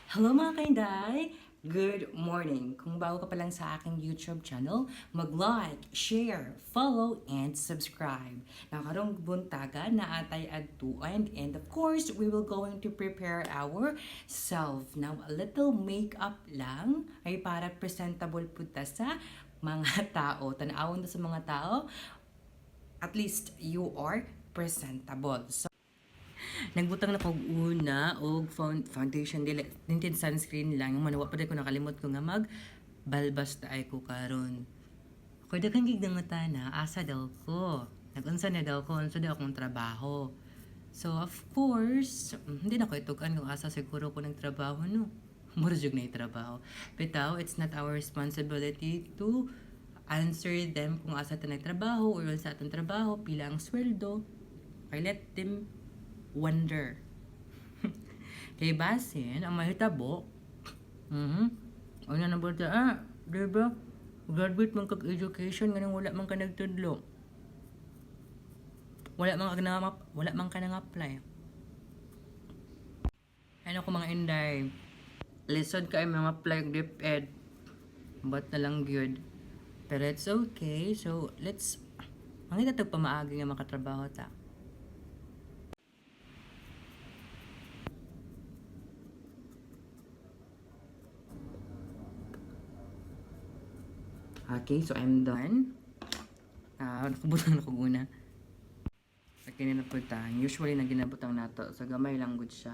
Hello mga kainday! Good morning! Kung bago ka pa lang sa aking YouTube channel, mag-like, share, follow, and subscribe. Nakarong buntaga na atay adtuan, and of course, we will going to prepare our self. Now, a little makeup lang ay para presentable punta sa mga tao. Tanawon na sa mga tao, at least you are presentable. So, nagbutang na kog una og foundation dili tinted sunscreen lang yung manawa pa ko nakalimot ko nga mag balbas taay ko karon. Ako daghang gig nga na asa daw ko. Nagunsa na daw ko unsa daw akong trabaho. So of course, hindi na ko itukan kung asa siguro ko ng trabaho no. Mura jud na trabaho. Bitaw, it's not our responsibility to answer them kung asa ta nagtrabaho or sa atong trabaho, pila ang sweldo. I let them wonder. Kay basin, ang mahitabo, ano na ba diba? Graduate man kag education, ganang wala man ka nagtudlo. Wala man ka nang apply. Ano ko mga inday, lisod ka ay mga apply og DepEd. But na lang good. Pero it's okay. So, let's, mangita ito pamaagi nga makatrabaho ta. Okay, so I'm done. Nakabutang na ko muna. Sa kininaputan. Usually, na ginabutang nato. Sa gamay lang good siya.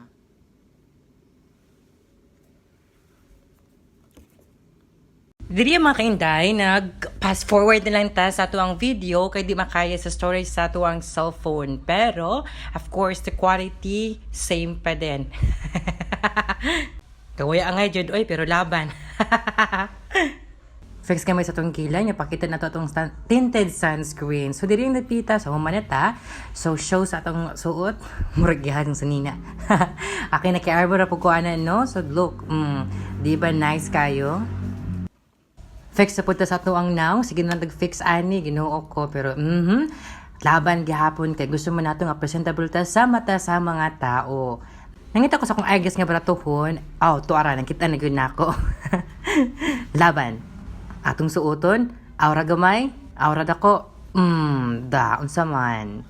Diri mga kainday, nag-pass forward na lang ta sa tuwang video kay di makaya sa storage sa tuwang cellphone. Pero, of course, the quality, same pa din. Kawaya angay jud oy, pero laban. Fix kami sa itong kilay niya, pakita na ito itong tinted sunscreen. So, diri yung napita sa humanita. So, show sa itong suot. Muragyahan sa nina. Akin na kay Arbor na pagkuanan, no? So, look. Di ba nice kayo? Fix na punta sa ito ang now. Sige na nag-fix ani. Ginoo ko. Pero, laban gihapon kay gusto mo na ito nga presentable ta sa mata sa mga tao. Nangita ko sa kong I guess nga baratuhon. Tuara, nakita na yun ako. Laban. Atong suoton, aura gamay, aura dako. Unsa man.